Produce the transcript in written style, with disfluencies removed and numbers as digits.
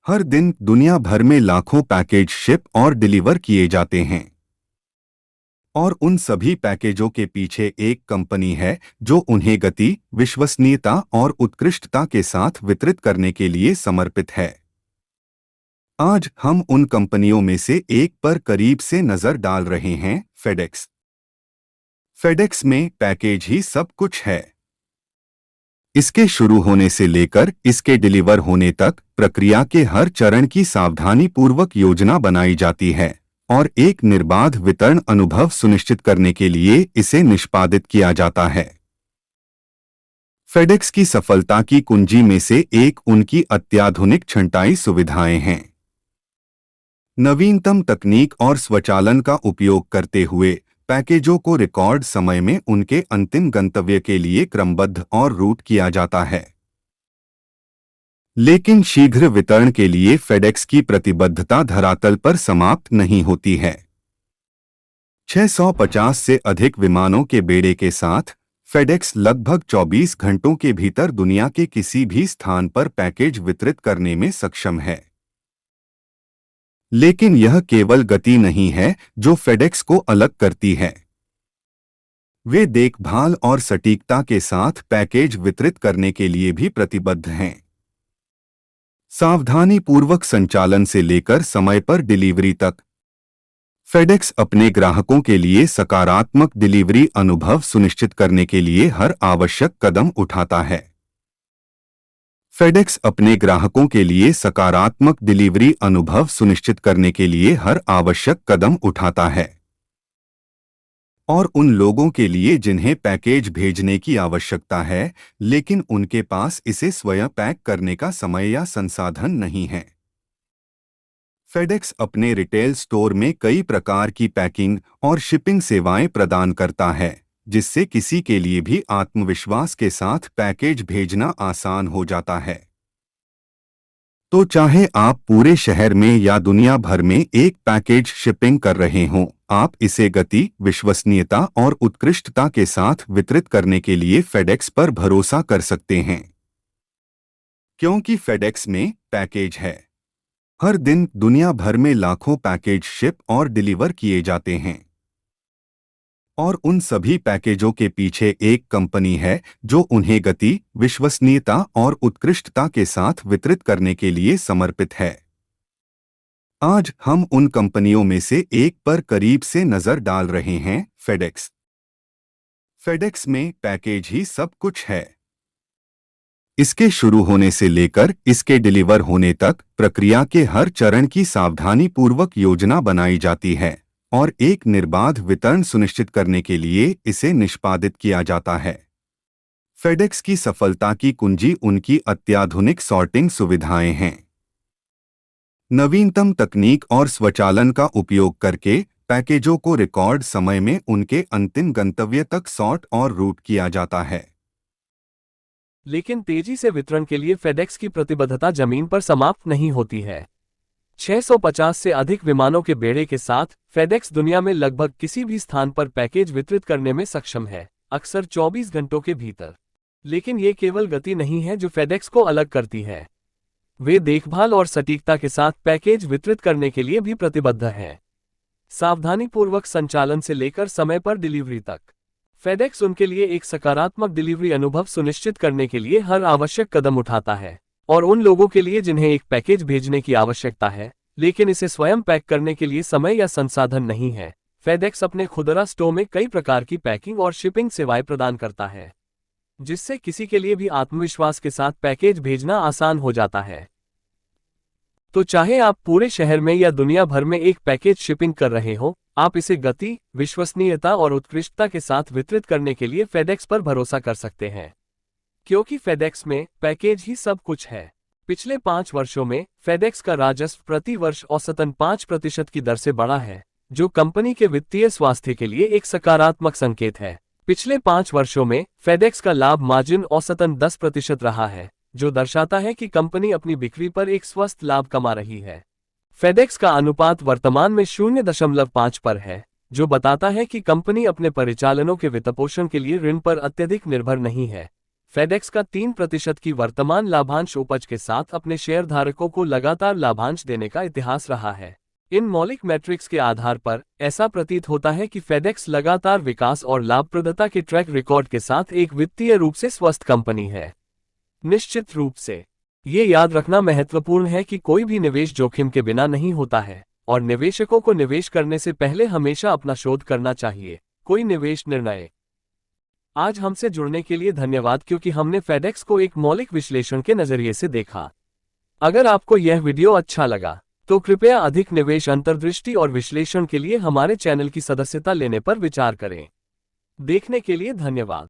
हर दिन दुनिया भर में लाखों पैकेज शिप और डिलीवर किए जाते हैं। और उन सभी पैकेजों के पीछे एक कंपनी है जो उन्हें गति, विश्वसनीयता और उत्कृष्टता के साथ वितरित करने के लिए समर्पित है। आज हम उन कंपनियों में से एक पर करीब से नजर डाल रहे हैं, फेडेक्स। फेडेक्स में पैकेज ही सब कुछ है। इसके शुरू होने से लेकर इसके डिलीवर होने तक प्रक्रिया के हर चरण की सावधानीपूर्वक योजना बनाई जाती है और एक निर्बाध वितरण अनुभव सुनिश्चित करने के लिए इसे निष्पादित किया जाता है। फेडेक्स की सफलता की कुंजी में से एक उनकी अत्याधुनिक छंटाई सुविधाएं हैं। नवीनतम तकनीक और स्वचालन का उपयोग करते हुए पैकेजों को रिकॉर्ड समय में उनके अंतिम गंतव्य के लिए क्रमबद्ध और रूट किया जाता है। लेकिन शीघ्र वितरण के लिए फेडेक्स की प्रतिबद्धता धरातल पर समाप्त नहीं होती है। 650 से अधिक विमानों के बेड़े के साथ फेडेक्स लगभग 24 घंटों के भीतर दुनिया के किसी भी स्थान पर पैकेज वितरित करने में सक्षम है। लेकिन यह केवल गति नहीं है जो फेडेक्स को अलग करती है। वे देखभाल और सटीकता के साथ पैकेज वितरित करने के लिए भी प्रतिबद्ध हैं। सावधानीपूर्वक संचालन से लेकर समय पर डिलीवरी तक, फेडेक्स अपने ग्राहकों के लिए सकारात्मक डिलीवरी अनुभव सुनिश्चित करने के लिए हर आवश्यक कदम उठाता है। फेडेक्स अपने ग्राहकों के लिए सकारात्मक डिलीवरी अनुभव सुनिश्चित करने के लिए हर आवश्यक कदम उठाता है और उन लोगों के लिए जिन्हें पैकेज भेजने की आवश्यकता है लेकिन उनके पास इसे स्वयं पैक करने का समय या संसाधन नहीं है। फेडेक्स अपने रिटेल स्टोर में कई प्रकार की पैकिंग और शिपिंग सेवाएं प्रदान करता है, जिससे किसी के लिए भी आत्मविश्वास के साथ पैकेज भेजना आसान हो जाता है। तो चाहे आप पूरे शहर में या दुनिया भर में एक पैकेज शिपिंग कर रहे हों, आप इसे गति, विश्वसनीयता और उत्कृष्टता के साथ वितरित करने के लिए फेडेक्स पर भरोसा कर सकते हैं। क्योंकि फेडेक्स में पैकेज है। हर दिन दुनिया भर में लाखों पैकेज शिप और डिलीवर किए जाते हैं। और उन सभी पैकेजों के पीछे एक कंपनी है जो उन्हें गति, विश्वसनीयता और उत्कृष्टता के साथ वितरित करने के लिए समर्पित है। आज हम उन कंपनियों में से एक पर करीब से नजर डाल रहे हैं, फेडेक्स। फेडेक्स में पैकेज ही सब कुछ है। इसके शुरू होने से लेकर इसके डिलीवर होने तक प्रक्रिया के हर चरण की सावधानीपूर्वक योजना बनाई जाती है और एक निर्बाध वितरण सुनिश्चित करने के लिए इसे निष्पादित किया जाता है। फेडेक्स की सफलता की कुंजी उनकी अत्याधुनिक सॉर्टिंग सुविधाएं हैं। नवीनतम तकनीक और स्वचालन का उपयोग करके पैकेजों को रिकॉर्ड समय में उनके अंतिम गंतव्य तक सॉर्ट और रूट किया जाता है। लेकिन तेजी से वितरण के लिए फेडेक्स की प्रतिबद्धता जमीन पर समाप्त नहीं होती है। 650 से अधिक विमानों के बेड़े के साथ फेडेक्स दुनिया में लगभग किसी भी स्थान पर पैकेज वितरित करने में सक्षम है, अक्सर 24 घंटों के भीतर। लेकिन ये केवल गति नहीं है जो फेडेक्स को अलग करती है। वे देखभाल और सटीकता के साथ पैकेज वितरित करने के लिए भी प्रतिबद्ध हैं। सावधानीपूर्वक संचालन से लेकर समय पर डिलीवरी तक, फेडेक्स उनके लिए एक सकारात्मक डिलीवरी अनुभव सुनिश्चित करने के लिए हर आवश्यक कदम उठाता है और उन लोगों के लिए जिन्हें एक पैकेज भेजने की आवश्यकता है लेकिन इसे स्वयं पैक करने के लिए समय या संसाधन नहीं है, फेडेक्स अपने खुदरा स्टोर में कई प्रकार की पैकिंग और शिपिंग सेवाएं प्रदान करता है, जिससे किसी के लिए भी आत्मविश्वास के साथ पैकेज भेजना आसान हो जाता है। तो चाहे आप पूरे शहर में या दुनिया भर में एक पैकेज शिपिंग कर रहे हो, आप इसे गति, विश्वसनीयता और उत्कृष्टता के साथ वितरित करने के लिए फेडेक्स पर भरोसा कर सकते हैं। क्योंकि फेडेक्स में पैकेज ही सब कुछ है। पिछले 5 वर्षों में फेडेक्स का राजस्व प्रति वर्ष औसतन 5% की दर से बढ़ा है, जो कंपनी के वित्तीय स्वास्थ्य के लिए एक सकारात्मक संकेत है। पिछले 5 वर्षों में फेडेक्स का लाभ मार्जिन औसतन 10% रहा है, जो दर्शाता है कि कंपनी अपनी बिक्री पर एक स्वस्थ लाभ कमा रही है। फेडेक्स का अनुपात वर्तमान में 0.5 पर है, जो बताता है कि कंपनी अपने परिचालनों के वित्तपोषण के लिए ऋण पर अत्यधिक निर्भर नहीं है। फेडेक्स का 3% की वर्तमान लाभांश उपज के साथ अपने शेयरधारकों को लगातार लाभांश देने का इतिहास रहा है। इन मौलिक मैट्रिक्स के आधार पर ऐसा प्रतीत होता है कि फेडेक्स लगातार विकास और लाभप्रदता के ट्रैक रिकॉर्ड के साथ एक वित्तीय रूप से स्वस्थ कंपनी है। निश्चित रूप से ये याद रखना महत्वपूर्ण है कि कोई भी निवेश जोखिम के बिना नहीं होता है और निवेशकों को निवेश करने से पहले हमेशा अपना शोध करना चाहिए। कोई निवेश निर्णय। आज हमसे जुड़ने के लिए धन्यवाद, क्योंकि हमने फेडेक्स को एक मौलिक विश्लेषण के नजरिए से देखा। अगर आपको यह वीडियो अच्छा लगा तो कृपया अधिक निवेश अंतर्दृष्टि और विश्लेषण के लिए हमारे चैनल की सदस्यता लेने पर विचार करें। देखने के लिए धन्यवाद।